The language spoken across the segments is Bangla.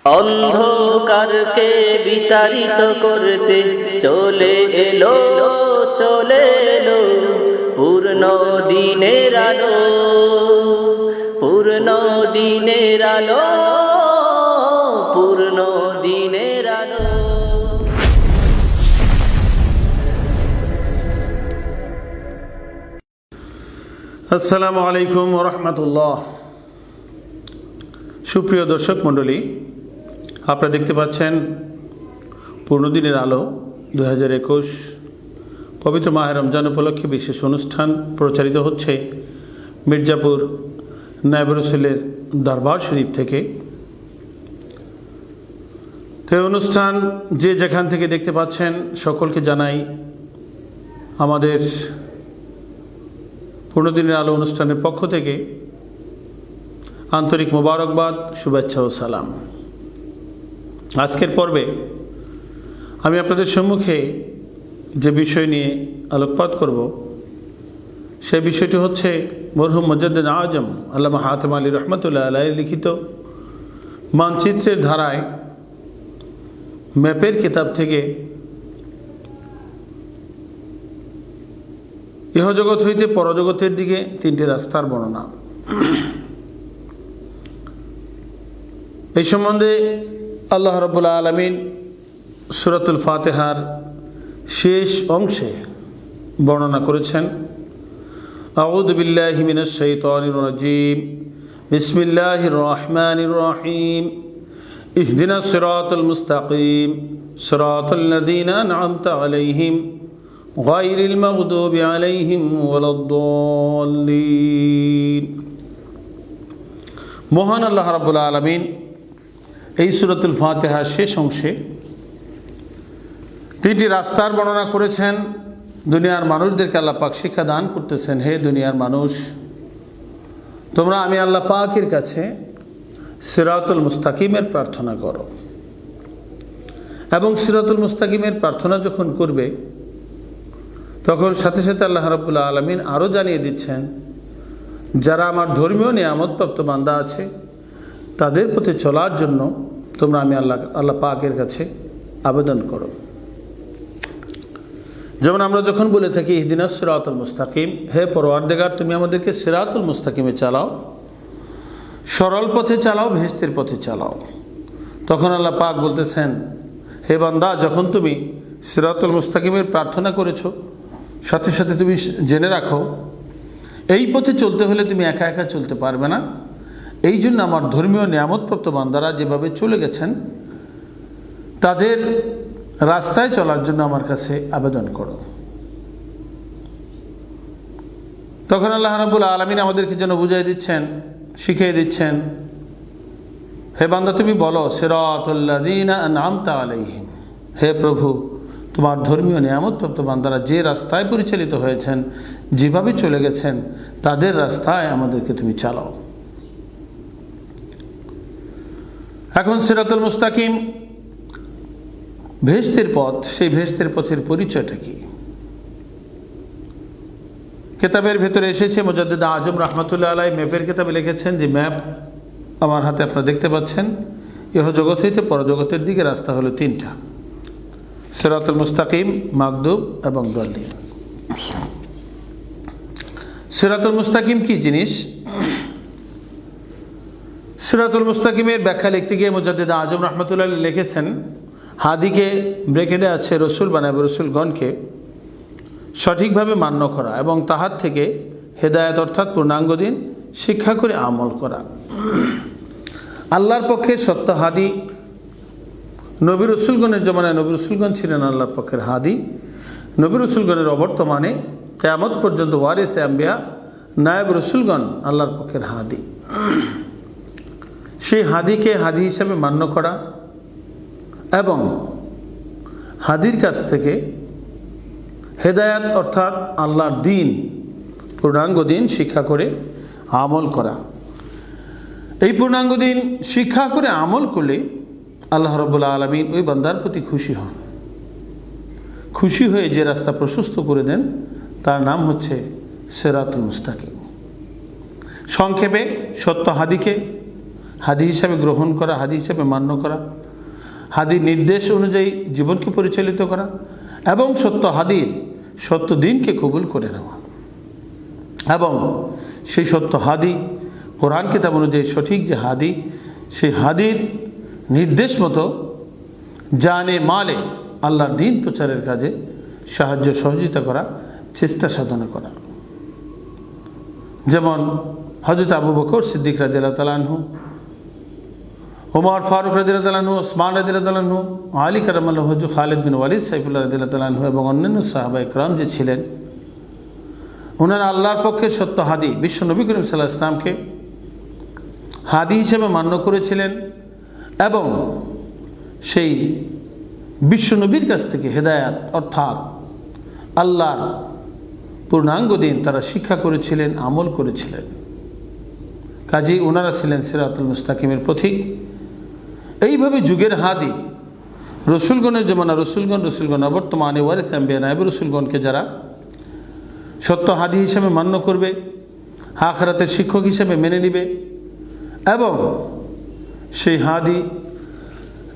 অন্ধকারকে বিতাড়িত করতে চলে এলো পূর্ণ দিনের আলো, পূর্ণ দিনের আলো, পূর্ণ দিনের আলো। আসসালামু আলাইকুম ওয়া রাহমাতুল্লাহ। সুপ্রিয় দর্শক মণ্ডলী, আপনারা দেখতে পাচ্ছেন পূর্ণদিনের আলো 2021 পবিত্র মাহে রমজান উপলক্ষে বিশেষ অনুষ্ঠান প্রচারিত হচ্ছে মির্জাপুর নায়েব রাসূলের দরবার শরীফ থেকে। তো অনুষ্ঠান যে যেখান থেকে দেখতে পাচ্ছেন সকলকে জানাই আমাদের পূর্ণদিনের আলো অনুষ্ঠানের পক্ষ থেকে আন্তরিক মোবারকবাদ, শুভেচ্ছা ও সালাম। আজকের পর্বে আমি আপনাদের সম্মুখে যে বিষয় নিয়ে আলোকপাত করব সেই বিষয়টি হচ্ছে মরহুম মুজাদ্দিদ আজম আল্লামা হাতেম আলী রহমতুল্লাহ আলাইহির লিখিত মানচিত্রের ধারায় ম্যাপের কিতাব থেকে ইহজগৎ হইতে পরজগতের দিকে তিনটি রাস্তার বর্ণনা। এই সম্বন্ধে আল্লাহ রাব্বুল আলামিন সূরাতুল ফাতিহার শেষ অংশে বর্ণনা করেছেন। আউযু বিল্লাহি মিনাশ শাইতানির রাজীম, বিসমিল্লাহির রহমানির রহিম, ইহদিনাস সিরাতাল মুস্তাকিম, সিরাতাল লাযীনা আন'আমতা আলাইহিম গায়রিল মাগদুবি আলাইহিম ওয়ালাদ-দাল্লিন। মহান আল্লাহ রাব্বুল আলামিন এই সূরাতুল ফাতিহার শেষ অংশে তিনটি রাস্তার বর্ণনা করেছেন। দুনিয়ার মানুষদেরকে আল্লাহ পাক শিক্ষা দান করতেছেন, হে দুনিয়ার মানুষ, তোমরা আমি আল্লাহ পাকের কাছে সিরাতুল মুস্তাকিমের প্রার্থনা করো। এবং সিরাতুল মুস্তাকিমের প্রার্থনা যখন করবে তখন সাথে সাথে আল্লাহ রাব্বুল আলামিন আরও জানিয়ে দিচ্ছেন, যারা আমার ধর্মীয় নিয়ামতপ্রাপ্ত বান্দা আছে তাদের প্রতি চলার জন্য তোমরা আমি আল্লাহ পাকের কাছে আবেদন করো। যেমন আমরা যখন বলে থাকি ইহদিনাস সিরাতুল মুস্তাকিম, হে পরওয়ারদিগার তুমি আমাদেরকে সিরাতুল মুস্তাকিমে চালাও, সরল পথে চালাও, ভেস্তের পথে চালাও। তখন আল্লাহ পাক বলতেছেন, হে বান্দা, যখন তুমি সিরাতুল মুস্তাকিমের প্রার্থনা করেছো সাথে সাথে তুমি জেনে রাখো এই পথে চলতে হলে তুমি একা একা চলতে পারবে না। এই জন্য আমার ধর্মীয় নিয়ামতপ্রাপ্ত বান্দারা যেভাবে চলে গেছেন তাদের রাস্তায় চলার জন্য আমার কাছে আবেদন করো। তখন আল্লাহ রাব্বুল আলামিন আমাদেরকে যেন বুঝিয়ে দিচ্ছেন, শিখিয়ে দিচ্ছেন, হে বান্দা তুমি বলো সিরাতাল লাযীনা আন'আমতা আলাইহিম, হে প্রভু তোমার ধর্মীয় নিয়ামতপ্রাপ্ত বান্দারা যে রাস্তায় পরিচালিত হয়েছেন, যেভাবে চলে গেছেন তাদের রাস্তায় আমাদেরকে তুমি চালাও। এখন সিরাতুল মুস্তাকিম ভেস্তের পথ, সেই ভেস্তের পথের পরিচয়টা কি? কিতাবের ভেতরে এসেছে, মুজাদ্দিদ আজম রাহমাতুল্লাহ আলাইহি ম্যাপের কিতাবে লিখেছেন যে ম্যাপ আমার হাতে আপনারা দেখতে পাচ্ছেন, ইহজগৎ হইতে পরজগতের দিকে রাস্তা হলো তিনটা, সিরাতুল মুস্তাকিম, মাগদুব এবং দাল্লিন। সিরাতুল মুস্তাকিম কি জিনিস? সিরাতুল মুস্তাকিমের ব্যাখ্যা লিখতে গিয়ে মুজাদ্দিদ আজম রাহমাতুল্লাহ আলাইহি লিখেছেন, হাদিকে ব্রেকেটে আছে রসুল বা নায়েবে রাসূলগণকে সঠিকভাবে মান্য করা এবং তাহার থেকে হেদায়েত অর্থাৎ পূর্ণাঙ্গ দিন শিক্ষা করে আমল করা। আল্লাহর পক্ষে সত্য হাদি, নবী রাসূলগণের জমানায় নবী রাসূলগণ ছিলেন আল্লাহর পক্ষের হাদি। নবী রাসূলগণের অবর্তমানে কিয়ামত পর্যন্ত ওয়ারিসে আম্বিয়া নায়েব রাসূলগণ আল্লাহর পক্ষের হাদি। সেই হাদিকে হাদি হিসেবে মান্য করা এবং হাদির কাছ থেকে হেদায়াত অর্থাৎ আল্লাহর দিন, পূর্ণাঙ্গ দিন শিক্ষা করে আমল করা। এই পূর্ণাঙ্গ দিন শিক্ষা করে আমল করলে আল্লাহ রাব্বুল আলামিন ওই বান্দার প্রতি খুশি হন। খুশি হয়ে যে রাস্তা প্রশস্ত করে দেন তার নাম হচ্ছে সিরাতুল মুস্তাকিম। সংক্ষেপে সত্য হাদিকে হাদি হিসাবে গ্রহণ করা, হাদি হিসাবে মান্য করা, হাদির নির্দেশ অনুযায়ী জীবনকে পরিচালিত করা এবং সত্য হাদির সত্য দিনকে কবুল করে নেওয়া এবং সেই সত্য হাদি কোরআন কিতাব অনুযায়ী সঠিক যে হাদি, সেই হাদির নির্দেশ মতো জানে মালে আল্লাহর দিন প্রচারের কাজে সাহায্য সহযোগিতা করা, চেষ্টা সাধনা করা। যেমন হযরত আবু বকর সিদ্দিক রাদিয়াল্লাহু তাআলা আনহু, ওমর ফারুক রাদিয়াল্লাহু তাআলা আনহু, ওসমান রাদিয়াল্লাহু তাআলা আনহু, আলী কারামাল্লাহু ওয়াজহু, খালিদ বিন ওয়ালিদ, সাইফুল্লাহ রাদিয়াল্লাহু তাআলা আনহু এবং অন্যান্য সাহাবায়ে কেরাম যে ছিলেন, ওনারা আল্লাহর পক্ষে সত্য হাদি বিশ্ব নবী করিম সাল্লাল্লাহু আলাইহি ওয়াসাল্লামকে হাদি হিসেবে মান্য করেছিলেন এবং সেই বিশ্ব নবীর কাছ থেকে হেদায়াত অর্থাৎ আল্লাহর পূর্ণাঙ্গ দিন তারা শিক্ষা করেছিলেন, আমল করেছিলেন। কাজী ওনারা ছিলেন সিরাতুল মুস্তাকিমের পথিক। এইভাবে যুগের হাদি রসুলগণের জমানা রসুলগণ বর্তমানে ওয়ারিস আম্বিয়া নায়েব রসুলগণকে যারা সত্য হাদি হিসেবে মান্য করবে, আখিরাতের শিক্ষক হিসেবে মেনে নিবে এবং সেই হাদি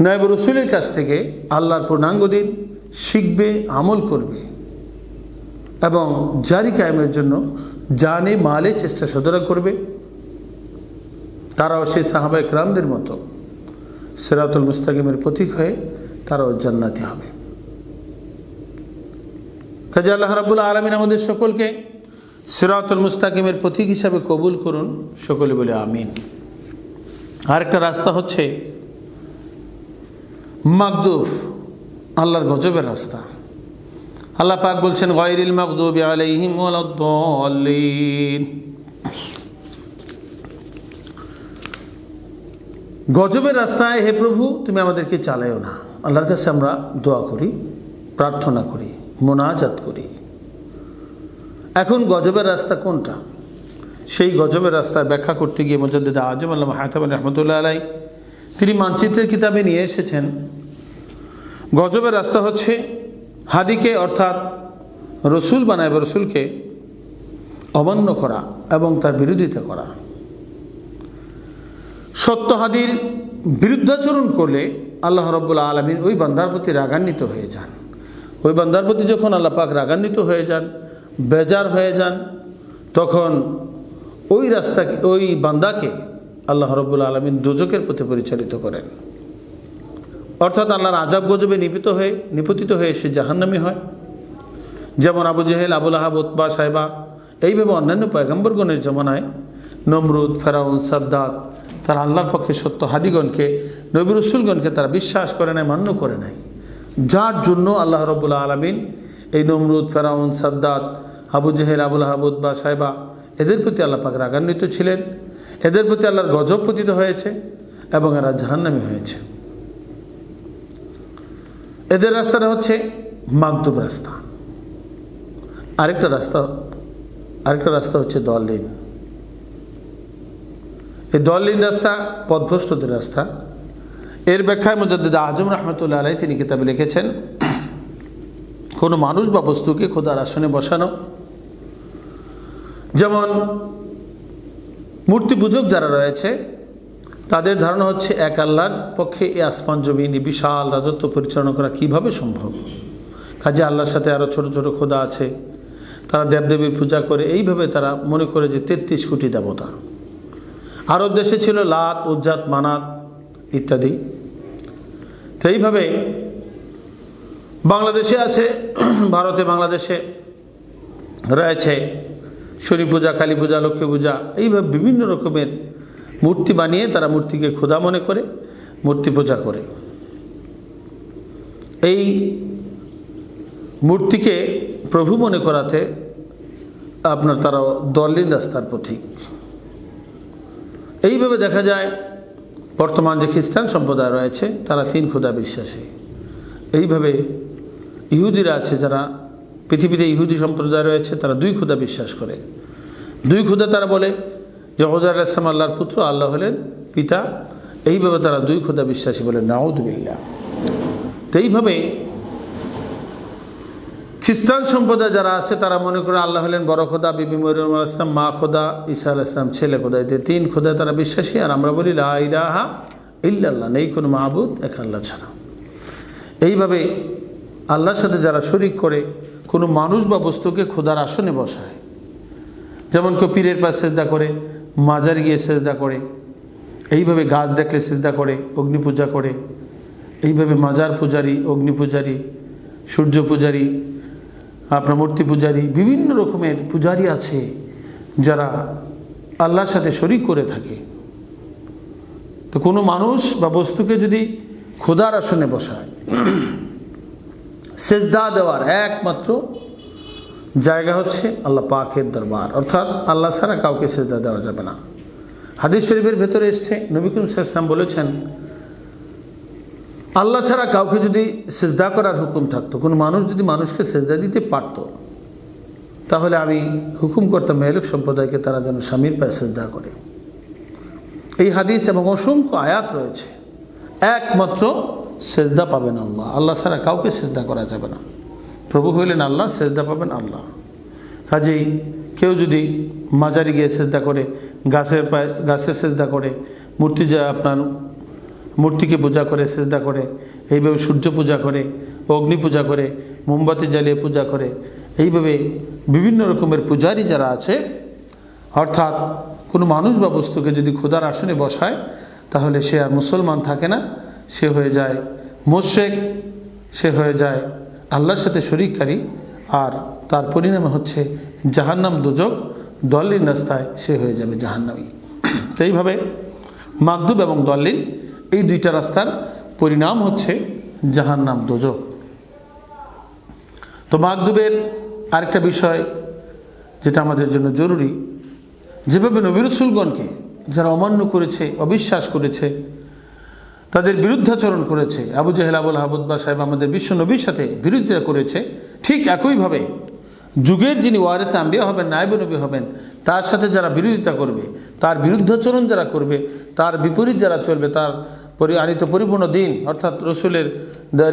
নায়েব রসুলের কাছ থেকে আল্লাহর পূর্ণাঙ্গ দিন শিখবে, আমল করবে এবং জারি কায়েমের জন্য জানে মালে চেষ্টা সাধনা করবে, তারাও সেই সাহাবায়ে কেরামদের মতো সিরাতুল মুস্তাকিমের পথিক হয়ে তারাও জান্নাতি হবে। কাজে আল্লাহ রাব্বুল আলামিন আমাদের সকলকে সিরাতুল মুস্তাকিমের পথিক হিসাবে কবুল করুন, সকলে বলে আমিন। আরেকটা রাস্তা হচ্ছে মাগদুব, আল্লাহর গজবের রাস্তা। আল্লাহ পাক বলছেন গায়রিল মাগদুবি আলাইহিম ওয়ালাদ-দাল্লিন। গজবের রাস্তায় হে প্রভু তুমি আমাদেরকে চালাইও না। আল্লাহর কাছে আমরা দোয়া করি, প্রার্থনা করি, মোনাজাত করি। এখন গজবের রাস্তা কোনটা? সেই গজবের রাস্তার ব্যাখ্যা করতে গিয়ে মুজাদ্দিদ আজম আল্লামা হায়থাম রাহমাতুল্লাহ আলাইহি তিনি মানচিত্রের কিতাবে নিয়ে এসেছেন, গজবের রাস্তা হচ্ছে হাদিকে অর্থাৎ রসুল বানায় রসুলকে অমান্য করা এবং তার বিরোধিতা করা। সত্য হাদির বিরুদ্ধাচরণ করলে আল্লাহ রাব্বুল আলামিন ওই বান্দার প্রতি রাগান্বিত হয়ে যান। ওই বান্দার প্রতি যখন আল্লাহ পাক রাগান্বিত হয়ে যান, বেজার হয়ে যান, তখন ওই রাস্তাকে, ওই বান্দাকে আল্লাহ রাব্বুল আলামিন দোজখের পথে পরিচালিত করেন। অর্থাৎ আল্লাহর আযাব গজবে নিপতিত হয়ে সে জাহান্নামী হয়। যেমন আবু জেহেল, আবু লাহাব, উতবা, সাইবা এইভাবে অন্যান্য পয়গম্বরগণের জমানায় নমরুদ, ফেরাউন, সাদ্দাত তারা আল্লাহর পক্ষে সত্য হাদিগণকে, নবী রসুলগণকে তারা বিশ্বাস করে নাই, মান্য করে নাই, যার জন্য আল্লাহ রাব্বুল আলামিন এই নমরুদ, ফেরাউন, সাদ্দাত, আবু জেহেল, আবু লাহাব, উতবা, সাইবা এদের প্রতি আল্লাহ পাক রাগান্বিত ছিলেন, এদের প্রতি আল্লাহর গজব পতিত হয়েছে এবং এরা জাহান্নামী হয়েছে। এদের রাস্তাটা হচ্ছে মাগদুব রাস্তা। আরেকটা রাস্তা হচ্ছে দলিন। এই দলিন রাস্তা পথভ্রষ্টদের রাস্তা। এর ব্যাখ্যায় মুজাদ্দিদ আজম রাহমাতুল্লাহ আলাইহি তিনি কিতাবে লিখেছেন, কোনো মানুষ বা বস্তুকে খোদার আসনে বসানো, যেমন মূর্তি পূজক যারা রয়েছে তাদের ধারণা হচ্ছে এক আল্লাহর পক্ষে এই আসমান জমিন বিশাল রাজত্ব পরিচালনা করা কিভাবে সম্ভব। কাজে আল্লাহর সাথে আরও ছোট ছোট খোদা আছে, তারা দেবদেবীর পূজা করে, এইভাবে তারা মনে করে যে 33 কোটি দেবতা। আরব দেশে ছিল লাত, উজ্জাত, মানাত ইত্যাদি। তো এইভাবে বাংলাদেশে আছে, ভারতে বাংলাদেশে রয়েছে শনি পূজা, কালী পূজা, লক্ষ্মী পূজা, এইভাবে বিভিন্ন রকমের মূর্তি বানিয়ে তারা মূর্তিকে খোদা মনে করে মূর্তি পূজা করে। এই মূর্তিকে প্রভু মনে করাতে আপনার তারা দলিন রাস্তার পথিক। এইভাবে দেখা যায় বর্তমান যে খ্রিস্টান সম্প্রদায় রয়েছে তারা 3 খোদা বিশ্বাসী। এইভাবে ইহুদিরা আছে, যারা পৃথিবীতে ইহুদি সম্প্রদায় রয়েছে তারা 2 খোদা বিশ্বাস করে। 2 খোদা তারা বলে যে উযাইর আলাইহিস সালাম আল্লাহর পুত্র, আল্লাহ হলেন পিতা। এইভাবে তারা 2 খোদা বিশ্বাসী বলে, নাউযু বিল্লাহ। তো এইভাবে খ্রিস্টান সম্প্রদায় যারা আছে তারা মনে করে আল্লাহ হলেন বড় খোদা, বিবি মরিয়ম আলাইহিস সালাম মা খোদা, ঈসা আলাইহিস সালাম ছেলে খোদা, এতে তিন খোদায় তারা বিশ্বাসী। আর আমরা বলি লা ইলাহা ইল্লাল্লাহ, নেই কোনো মাবুদ এক আল্লাহ ছাড়া। এইভাবে আল্লাহর সাথে যারা শরিক করে কোনো মানুষ বা বস্তুকে খোদার আসনে বসায়, যেমন কেউ পীরের পাশে সেজদা করে, মাজার গিয়ে সেজদা করে, এইভাবে গাছ দেখলে সেজদা করে, অগ্নি পূজা করে, এইভাবে মাজার পূজারী, অগ্নি পূজারী, সূর্য পূজারী, আপনার মূর্তি পূজারী, বিভিন্ন রকমের পূজারী আছে যারা আল্লাহর সাথে শরিক করে থাকে। তো কোনো মানুষ বা বস্তুকে যদি খোদার আসনে বসায়, সেজদা দেওয়ার একমাত্র জায়গা হচ্ছে আল্লাহ পাকের দরবার, অর্থাৎ আল্লাহ ছাড়া কাউকে সেজদা দেওয়া যাবে না। হাদিস শরীফের ভেতরে এসছে, নবী করিম সাল্লাল্লাহু আলাইহি ওয়াসাল্লাম বলেছেন, আল্লাহ ছাড়া কাউকে যদি সেজদা করার হুকুম থাকতো, কোনো মানুষ যদি মানুষকে সেজদা দিতে পারত, তাহলে আমি হুকুম করতাম মেহলুক সম্প্রদায়কে তারা যেন স্বামীর পায়ে সেজদা করে। এই হাদিস এবং অসংখ্য আয়াত রয়েছে। একমাত্র সেজদা পাবেন আল্লাহ, আল্লাহ ছাড়া কাউকে সেজদা করা যাবে না। প্রভু হইলেন আল্লাহ, সেজদা পাবেন আল্লাহ। কাজেই কেউ যদি মাজারে গিয়ে সেজদা করে, গাছের সেজদা করে, আপনার মূর্তিকে পূজা করে সেজদা করে, এইভাবে সূর্য পূজা করে, অগ্নি পূজা করে, মোমবাতি জ্বালিয়ে পূজা করে, এইভাবে বিভিন্ন রকমের পূজারী যারা আছে, অর্থাৎ কোনো মানুষ বা বস্তুকে যদি খোদার আসনে বসায়, তাহলে সে আর মুসলমান থাকে না, সে হয়ে যায় মুশরিক, সে হয়ে যায় আল্লাহর সাথে শরীককারী, আর তার পরিণামে হচ্ছে জাহান্নাম, দোজখ, দলিল রাস্তায় সে হয়ে যাবে জাহান্নামী। তো এইভাবে মাগদুব এবং দলিল, এই দুইটা রাস্তার পরিণাম হচ্ছে জাহান্নাম, দোজখ। তো মাগদুবের আরেকটা বিষয় যেটা আমাদের জন্য জরুরি, যেভাবে নবী রাসূলগণকে যারা অমান্য করেছে, অবিশ্বাস করেছে, তাদের বিরুদ্ধাচরণ করেছে, আবু জেহেল, আবুল আহাব উতবা সাহেব আমাদের বিশ্ব নবীর সাথে বিরোধিতা করেছে, ঠিক একইভাবে যুগের যিনি ওয়ারিসে আম্বিয়া হবেন, নায়েবে নবী হবেন, তার সাথে যারা বিরোধিতা করবে, তার বিরুদ্ধাচরণ যারা করবে, তার বিপরীত যারা চলবে, তার আনিত পরিপূর্ণ দিন অর্থাৎ রসুলের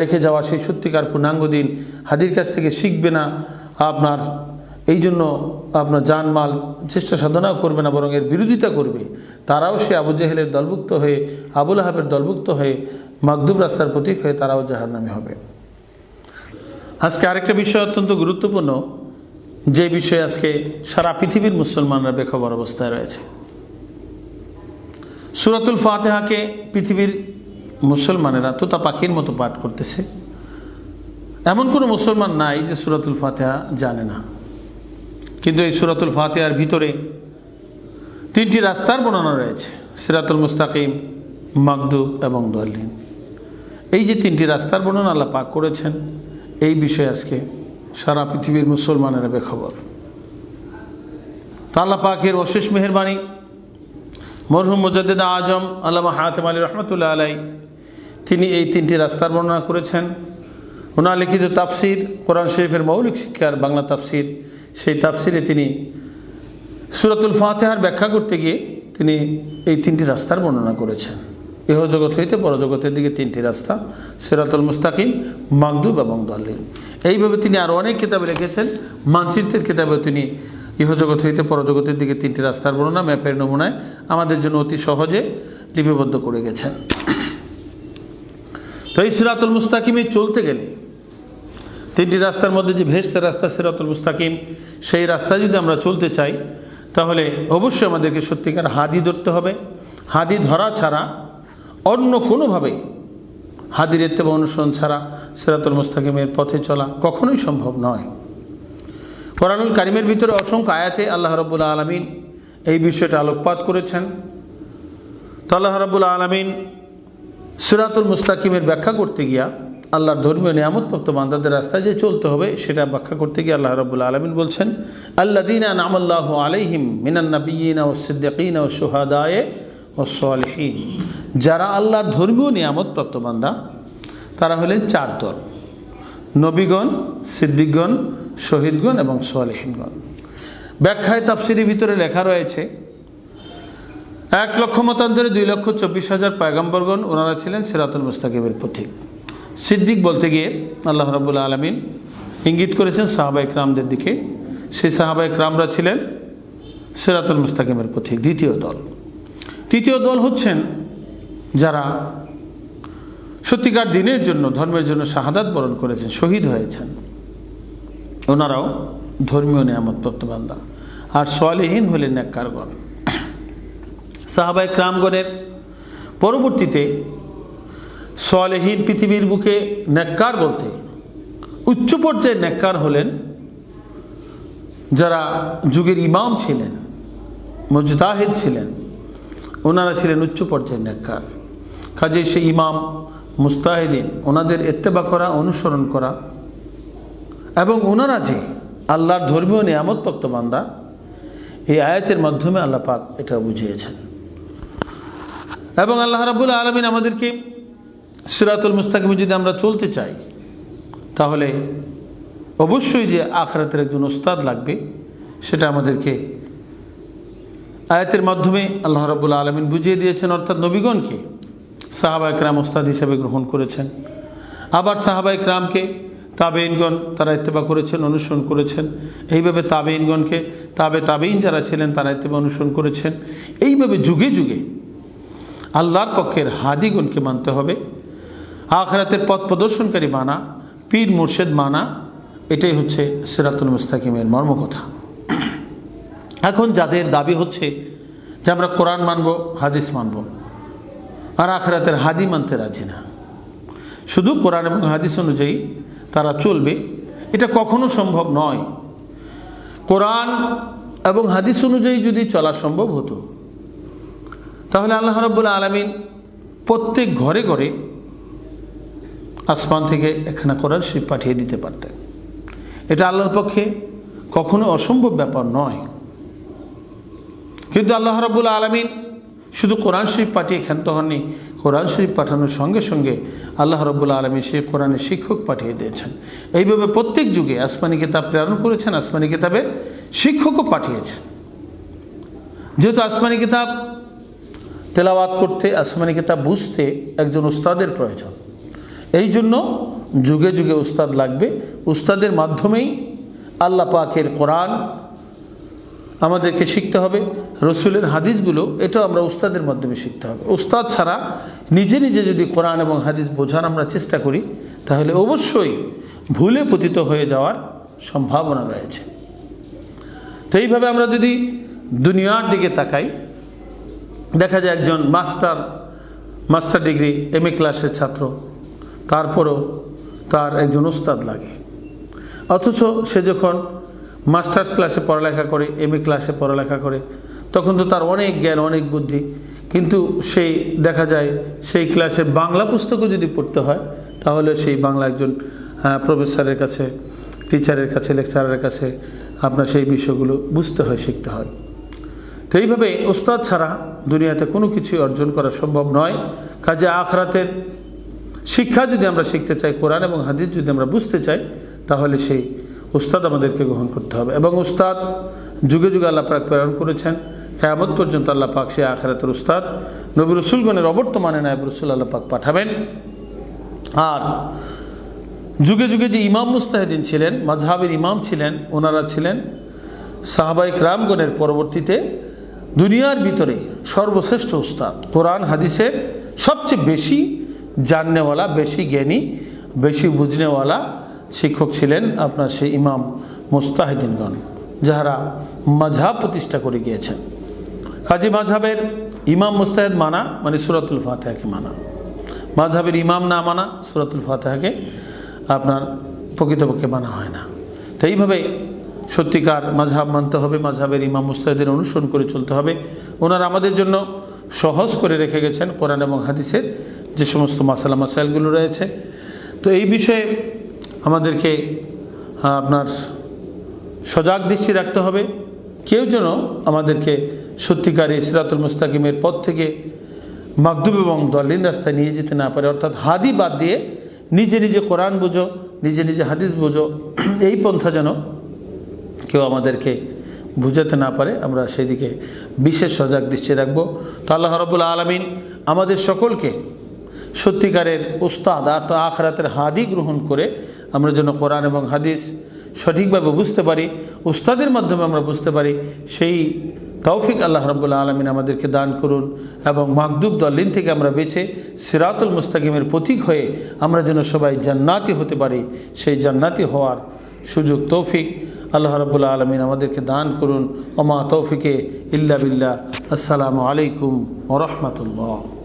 রেখে যাওয়া সেই সত্যিকার পূর্ণাঙ্গ দিন হাদির কাছ থেকে শিখবে না, আপনার এই জন্য আপনার জানমাল চেষ্টা সাধনাও করবে না, বরং এর বিরোধিতা করবে, তারাও সে আবু জেহেলের দলভুক্ত হয়ে, আবুল আহাবের দলভুক্ত হয়ে, মাগদুব রাস্তার প্রতীক হয়ে তারাও জাহান্নামী হবে। আজকে আরেকটা বিষয় অত্যন্ত গুরুত্বপূর্ণ, যে বিষয়ে আজকে সারা পৃথিবীর মুসলমানরা বেখবর অবস্থায় রয়েছে। সূরাতুল ফাতিহাকে পৃথিবীর মুসলমানেরা তোতা পাখির মতো পাঠ করতেছে। এমন কোনো মুসলমান নাই যে সূরাতুল ফাতিহা জানে না। কিন্তু এই সূরাতুল ফাতিহার ভিতরে তিনটি রাস্তার বর্ণনা রয়েছে, সিরাতুল মুস্তাকিম, মাগদুব এবং দলিল। এই যে তিনটি রাস্তার বর্ণনা আল্লাহ পাক করেছেন, এই বিষয়ে আজকে সারা পৃথিবীর মুসলমানেরা বেখবর। তো আল্লাহ পাকের অশেষ মেহেরবানি, মরহুম মুজাদ্দিদ আজম আল্লামা হাতেম আলী রহমতুল্লাহ আলাই তিনি এই তিনটি রাস্তার বর্ণনা করেছেন। ওনার লিখিত তাফসির, কোরআন শরীফের মৌলিক শিক্ষার বাংলা তাফসির, সেই তাফসিরে তিনি সূরাতুল ফাতিহার ব্যাখ্যা করতে গিয়ে তিনি এই তিনটি রাস্তার বর্ণনা করেছেন। ইহজগৎ হইতে পরজগতের দিকে তিনটি রাস্তা, সিরাতুল মুস্তাকিম, মাগদুব এবং দলিল। এইভাবে তিনি আরও অনেক কিতাবে লিখেছেন। মানচিত্রের কিতাবেও তিনি ইহজগৎ হইতে পরজগতের দিকে তিনটি রাস্তার বর্ণনা ম্যাপের নমুনায় আমাদের জন্য অতি সহজে লিপিবদ্ধ করে গেছেন। তো এই সিরাতুল মুস্তাকিমে চলতে গেলে তিনটি রাস্তার মধ্যে যে ভেস্তের রাস্তা সিরাতুল মুস্তাকিম, সেই রাস্তায় যদি আমরা চলতে চাই, তাহলে অবশ্যই আমাদেরকে সত্যিকার হাদি ধরতে হবে। হাদি ধরা ছাড়া, অন্য কোনোভাবে হাদির ইত্তেবা অনুসরণ ছাড়া সিরাতুল মুস্তাকিমের পথে চলা কখনোই সম্ভব নয়। কোরআনুল কারিমের ভিতরে অসংখ্য আয়াতে আল্লাহ রাব্বুল আলামিন এই বিষয়টা আলোকপাত করেছেন। তো আল্লাহ রাব্বুল আলামিন সিরাতুল মুস্তাকিমের ব্যাখ্যা করতে গিয়া আল্লাহর ধর্মীয় নিয়ামতপ্রাপ্ত বান্দাদের রাস্তায় যে চলতে হবে সেটা ব্যাখ্যা করতে গিয়ে আল্লাহ রাব্বুল আলামিন বলছেন, আল্লাযীনা আনআমাল্লাহু আলাইহিম মিনান নাবিয়্যিনা ওয়াস সিদ্দীকিনা ওয়াশ শুহাদায়ে ওয়াস সালিহিন। যারা আল্লাহর ধর্মীয় নিয়ামতপ্রাপ্ত বান্দা তারা হলেন চার দল: নবীগণ, সিদ্দিকগণ, শহীদগণ এবং সালেহিনগণ। ব্যাখ্যায় তাফসিরের ভিতরে লেখা রয়েছে 1,00,000 মতান্তরে 2,24,000 পয়গম্বরগণ, ওনারা ছিলেন সিরাতুল মুস্তাকিমের পথিক। সিদ্দিক বলতে গিয়ে আল্লাহ রাব্বুল আলামিন ইঙ্গিত করেছেন সাহাবায়ে কেরামদের দিকে। সেই সাহাবায়ে কেরামরা ছিলেন সিরাতুল মুস্তাকিমের পথিক। তৃতীয় দল হচ্ছেন যারা সত্যিকার দিনের জন্য, ধর্মের জন্য শাহাদাত বরণ করেছেন, শহীদ হয়েছেন। ওনারাও ধর্মীয় নিয়ামতপ্রাপ্ত বান্দা। আর সালেহীন হলেন নেককারগণ। সাহাবায়ে কেরামগণের পরবর্তীতে সালেহীন পৃথিবীর বুকে নেককার বলতে উচ্চ পর্যায়ের নেককার হলেন যারা যুগের ইমাম ছিলেন, মুজতাহিদ ছিলেন, ওনারা ছিলেন উচ্চ পর্যায়ের নেককার। কাজেই সে ইমাম, মুস্তাহিদিন, ওনাদের ইত্তেবা করা, অনুসরণ করা, এবং ওনারা যে আল্লাহর ধর্মীয় নিয়ামতপ্রাপ্ত বান্দা, এই আয়াতের মাধ্যমে আল্লাহ পাক এটা বুঝিয়েছেন। এবং আল্লাহ রাব্বুল আলামিন আমাদেরকে সিরাতুল মুস্তাকিমে যদি আমরা চলতে চাই, তাহলে অবশ্যই যে আখিরাতের একজন উস্তাদ লাগবে, সেটা আমাদেরকে আয়াতের মাধ্যমে আল্লাহ রাব্বুল আলামিন বুঝিয়ে দিয়েছেন। অর্থাৎ নবীগণকে সাহাবায়ে কেরাম উস্তাদ হিসেবে গ্রহণ করেছেন। আবার সাহাবায়ে কেরামকে তাবেঈনগণ তারা ইত্তেবা করেছেন, অনুসরণ করেছেন। এইভাবে তাবেঈনগণকে তাবেঈন যারা ছিলেন তারা ইত্তেবা অনুসরণ করেছেন। এইভাবে যুগে যুগে আল্লাহর পক্ষের হাদিগণকে মানতে হবে। আখিরাতের পথ প্রদর্শনকারী মানা, পীর মুর্শেদ মানা, এটাই হচ্ছে সিরাতুল মুস্তাকিমের মর্মকথা। এখন যাদের দাবি হচ্ছে যে আমরা কোরআন মানব, হাদিস মানব, আর আখিরাতের হাদি মানতে রাজি না, শুধু কোরআন এবং হাদিস অনুযায়ী তারা চলবে, এটা কখনো সম্ভব নয়। কোরআন এবং হাদিস অনুযায়ী যদি চলা সম্ভব হতো, তাহলে আল্লাহ রাব্বুল আলামিন প্রত্যেক ঘরে ঘরে আসমান থেকে একখানা কোরআন শরীফ পাঠিয়ে দিতে পারতেন। এটা আল্লাহর পক্ষে কখনো অসম্ভব ব্যাপার নয়। কিন্তু আল্লাহ রাব্বুল আলামিন শুধু কোরআন শরীফ পাঠিয়ে ক্ষান্ত হননি, কোরআন শরীফ পাঠানোর সঙ্গে সঙ্গে আল্লাহ রাব্বুল আলামিন সেই কোরআনের শিক্ষক পাঠিয়ে দিয়েছেন। এইভাবে প্রত্যেক যুগে আসমানি কিতাব প্রেরণ করেছেন, আসমানি কিতাবের শিক্ষকও পাঠিয়েছেন। যেহেতু আসমানি কিতাব তেলাওয়াত করতে, আসমানি কিতাব বুঝতে একজন উস্তাদের প্রয়োজন, এই জন্য যুগে যুগে উস্তাদ লাগবে। উস্তাদের মাধ্যমেই আল্লাহ পাকের কোরআন আমাদেরকে শিখতে হবে, রসুলের হাদিসগুলো এটাও আমরা উস্তাদের মাধ্যমে শিখতে হবে। উস্তাদ ছাড়া নিজে নিজে যদি কোরআন এবং হাদিস বোঝার আমরা চেষ্টা করি, তাহলে অবশ্যই ভুলে পতিত হয়ে যাওয়ার সম্ভাবনা রয়েছে। তো এইভাবে আমরা যদি দুনিয়ার দিকে তাকাই, দেখা যায় একজন মাস্টার ডিগ্রি MA ক্লাসের ছাত্র, তারপরও তার একজন উস্তাদ লাগে। অথচ সে যখন মাস্টার্স ক্লাসে পড়ালেখা করে, MA ক্লাসে পড়ালেখা করে, তখন তো তার অনেক জ্ঞান, অনেক বুদ্ধি, কিন্তু সেই দেখা যায় সেই ক্লাসে বাংলা পুস্তকও যদি পড়তে হয়, তাহলে সেই বাংলা একজন প্রফেসরের কাছে, টিচারের কাছে, লেকচারের কাছে আপনার সেই বিষয়গুলো বুঝতে হয়, শিখতে হয়। তো এইভাবে উস্তাদ ছাড়া দুনিয়াতে কোনো কিছুই অর্জন করা সম্ভব নয়। কাজে আখিরাতের শিক্ষা যদি আমরা শিখতে চাই, কোরআন এবং হাদিস যদি আমরা বুঝতে চাই, তাহলে সেই উস্তাদ আমাদেরকে গ্রহণ করতে হবে। এবং উস্তাদ যুগে যুগে আল্লাহ পাক প্রেরণ করেছেন, কিয়ামত পর্যন্ত আল্লাহ পাক সেই আখিরাতের উস্তাদ নবী রাসূলগণের অবর্তমানে নায়েব রাসূল আল্লাহ পাক পাঠাবেন। আর যুগে যুগে যে ইমাম মুস্তাহিদিন ছিলেন, মাযহাবের ইমাম ছিলেন, ওনারা ছিলেন সাহাবায়ে কেরামগণের পরবর্তীতে দুনিয়ার ভিতরে সর্বশ্রেষ্ঠ উস্তাদ। কোরআন হাদিসের সবচেয়ে বেশি জাননেওয়ালা, বেশি জ্ঞানী, বেশি বুঝনেওয়ালা শিক্ষক ছিলেন আপনার সেই ইমাম মুস্তাহিদিনগণ, যাহারা মাযহাব প্রতিষ্ঠা করে গিয়েছেন। কাজী মাযহাবের ইমাম মুস্তাহিদ মানা মানে সূরাতুল ফাতিহাকে মানা, মাযহাবের ইমাম না মানা সূরাতুল ফাতিহাকে আপনার প্রকৃতপক্ষে মানা হয় না। তো এইভাবে সত্যিকার মাযহাব মানতে হবে, মাযহাবের ইমাম মুস্তাহিদের অনুসরণ করে চলতে হবে। ওনারা আমাদের জন্য সহজ করে রেখে গেছেন কোরআন এবং হাদিসের যে সমস্ত মাসাইলগুলো রয়েছে। তো এই বিষয়ে আমাদেরকে আপনার সজাগ দৃষ্টি রাখতে হবে। কেউ যেন আমাদেরকে সত্যিকার এই সিরাতুল মুস্তাকিমের পথ থেকে মাগদুব এবং দলিন রাস্তায় নিয়ে যেতে না পারে। অর্থাৎ হাদি বাদ দিয়ে নিজে নিজে কোরআন বুঝো, নিজে নিজে হাদিস বুঝো, এই পন্থা যেন কেউ আমাদেরকে বুঝাতে না পারে। আমরা সেদিকে বিশেষ সজাগ দৃষ্টি রাখব। তো আল্লাহ রাব্বুল আলামিন আমাদের সকলকে সত্যিকারের উস্তাদ আর আখিরাতের হাদি গ্রহণ করে আমরা যেন কোরআন এবং হাদিস সঠিকভাবে বুঝতে পারি, উস্তাদের মাধ্যমে আমরা বুঝতে পারি, সেই তৌফিক আল্লাহ রাব্বুল আলামিন আমাদেরকে দান করুন। এবং মাগদুব দলিন থেকে আমরা বেঁচে সিরাতুল মুস্তাকিমের প্রতীক হয়ে আমরা যেন সবাই জান্নাতি হতে পারি, সেই জান্নাতি হওয়ার সুযোগ তৌফিক আল্লাহ রাব্বুল আলামিন আমাদেরকে দান করুন। ওমা তৌফিকে ইল্লা বিল্লাহ। আসসালামু আলাইকুম ওয়া রাহমাতুল্লাহ।